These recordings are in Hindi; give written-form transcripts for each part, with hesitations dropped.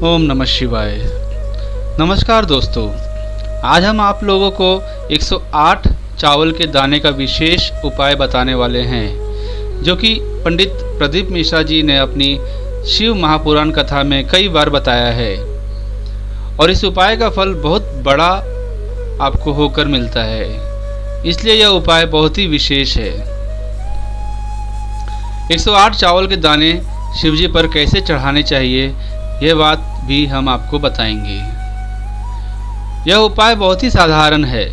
ओम नमः शिवाय। नमस्कार दोस्तों, आज हम आप लोगों को 108 चावल के दाने का विशेष उपाय बताने वाले हैं, जो कि पंडित प्रदीप मिश्रा जी ने अपनी शिव महापुराण कथा में कई बार बताया है और इस उपाय का फल बहुत बड़ा आपको होकर मिलता है, इसलिए यह उपाय बहुत ही विशेष है। 108 चावल के दाने शिवजी पर कैसे चढ़ाने चाहिए, यह बात भी हम आपको बताएंगे। यह उपाय बहुत ही साधारण है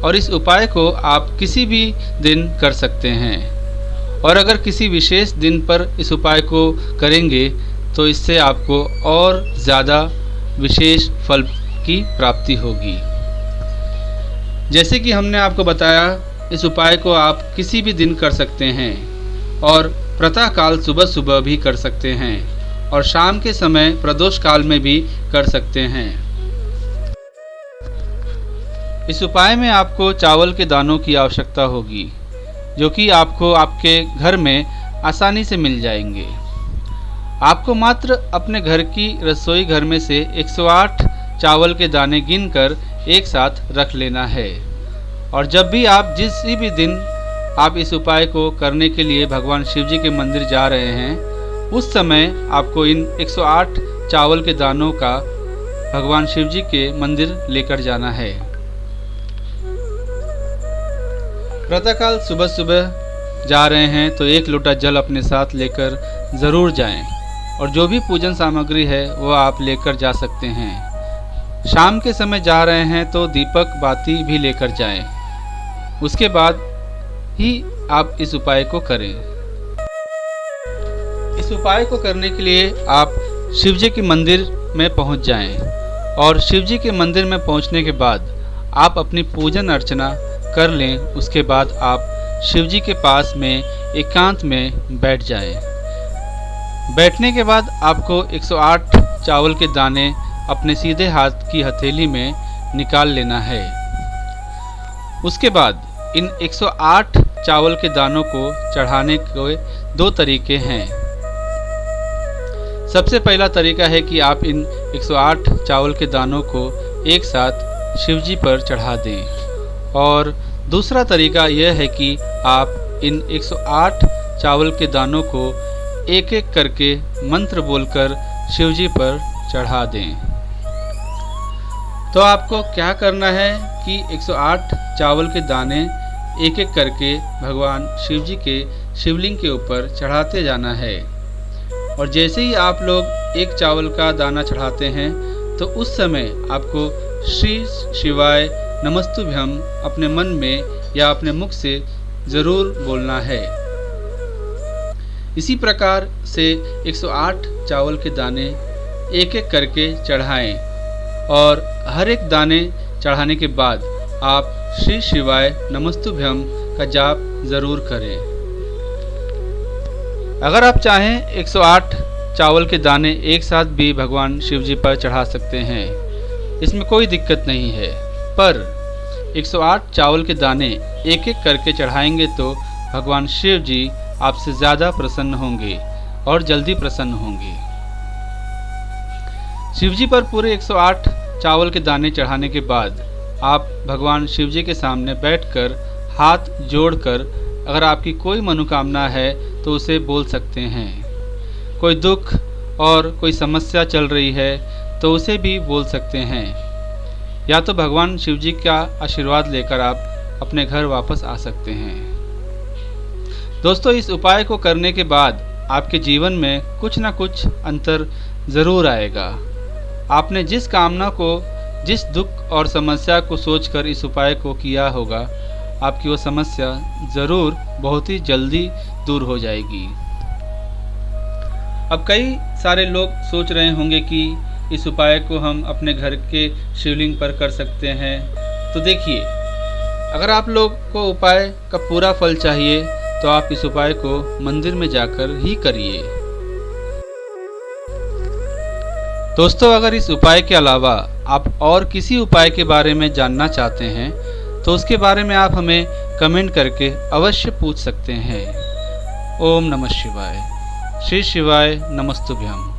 और इस उपाय को आप किसी भी दिन कर सकते हैं, और अगर किसी विशेष दिन पर इस उपाय को करेंगे तो इससे आपको और ज़्यादा विशेष फल की प्राप्ति होगी। जैसे कि हमने आपको बताया, इस उपाय को आप किसी भी दिन कर सकते हैं और प्रातःकाल सुबह सुबह भी कर सकते हैं और शाम के समय प्रदोष काल में भी कर सकते हैं। इस उपाय में आपको चावल के दानों की आवश्यकता होगी, जो कि आपको आपके घर में आसानी से मिल जाएंगे। आपको मात्र अपने घर की रसोई घर में से 108 चावल के दाने गिनकर एक साथ रख लेना है, और जब भी आप जिस भी दिन आप इस उपाय को करने के लिए भगवान शिव जी के मंदिर जा रहे हैं, उस समय आपको इन 108 चावल के दानों का भगवान शिव जी के मंदिर लेकर जाना है। प्रातःकाल सुबह सुबह जा रहे हैं तो 1 लोटा जल अपने साथ लेकर ज़रूर जाएं, और जो भी पूजन सामग्री है वो आप लेकर जा सकते हैं। शाम के समय जा रहे हैं तो दीपक बाती भी लेकर जाएं। उसके बाद ही आप इस उपाय को करें। इस उपाय को करने के लिए आप शिव जी के मंदिर में पहुंच जाएं, और शिव जी के मंदिर में पहुंचने के बाद आप अपनी पूजन अर्चना कर लें। उसके बाद आप शिव जी के पास में एकांत में बैठ जाएं। बैठने के बाद आपको 108 चावल के दाने अपने सीधे हाथ की हथेली में निकाल लेना है। उसके बाद इन 108 चावल के दानों को चढ़ाने के 2 तरीके हैं। सबसे पहला तरीका है कि आप इन 108 चावल के दानों को एक साथ शिव जी पर चढ़ा दें, और दूसरा तरीका यह है कि आप इन 108 चावल के दानों को एक एक करके मंत्र बोलकर शिव जी पर चढ़ा दें। तो आपको क्या करना है कि 108 चावल के दाने एक एक करके भगवान शिव जी के शिवलिंग के ऊपर चढ़ाते जाना है, और जैसे ही आप लोग एक चावल का दाना चढ़ाते हैं तो उस समय आपको श्री शिवाय नमस्तुभ्यम अपने मन में या अपने मुख से ज़रूर बोलना है। इसी प्रकार से 108 चावल के दाने एक एक करके चढ़ाएं, और हर एक दाने चढ़ाने के बाद आप श्री शिवाय नमस्तुभ्यम का जाप ज़रूर करें। अगर आप चाहें 108 चावल के दाने एक साथ भी भगवान शिव जी पर चढ़ा सकते हैं, इसमें कोई दिक्कत नहीं है। पर 108 चावल के दाने एक एक करके चढ़ाएंगे तो भगवान शिव जी आपसे ज़्यादा प्रसन्न होंगे और जल्दी प्रसन्न होंगे। शिव जी पर पूरे 108 चावल के दाने चढ़ाने के बाद आप भगवान शिव जी के सामने बैठकर हाथ जोड़कर अगर आपकी कोई मनोकामना है तो उसे बोल सकते हैं। कोई दुख और कोई समस्या चल रही है तो उसे भी बोल सकते हैं, या तो भगवान शिव जी का आशीर्वाद लेकर आप अपने घर वापस आ सकते हैं। दोस्तों, इस उपाय को करने के बाद आपके जीवन में कुछ ना कुछ अंतर ज़रूर आएगा। आपने जिस कामना को, जिस दुख और समस्या को सोचकर इस उपाय को किया होगा, आपकी वो समस्या ज़रूर बहुत ही जल्दी दूर हो जाएगी। अब कई सारे लोग सोच रहे होंगे कि इस उपाय को हम अपने घर के शिवलिंग पर कर सकते हैं। तो देखिए, अगर आप लोग को उपाय का पूरा फल चाहिए तो आप इस उपाय को मंदिर में जाकर ही करिए। दोस्तों, अगर इस उपाय के अलावा आप और किसी उपाय के बारे में जानना चाहते हैं तो उसके बारे में आप हमें कमेंट करके अवश्य पूछ सकते हैं। ओम नमः शिवाय। श्री शिवाय नमस्तुभ्यम।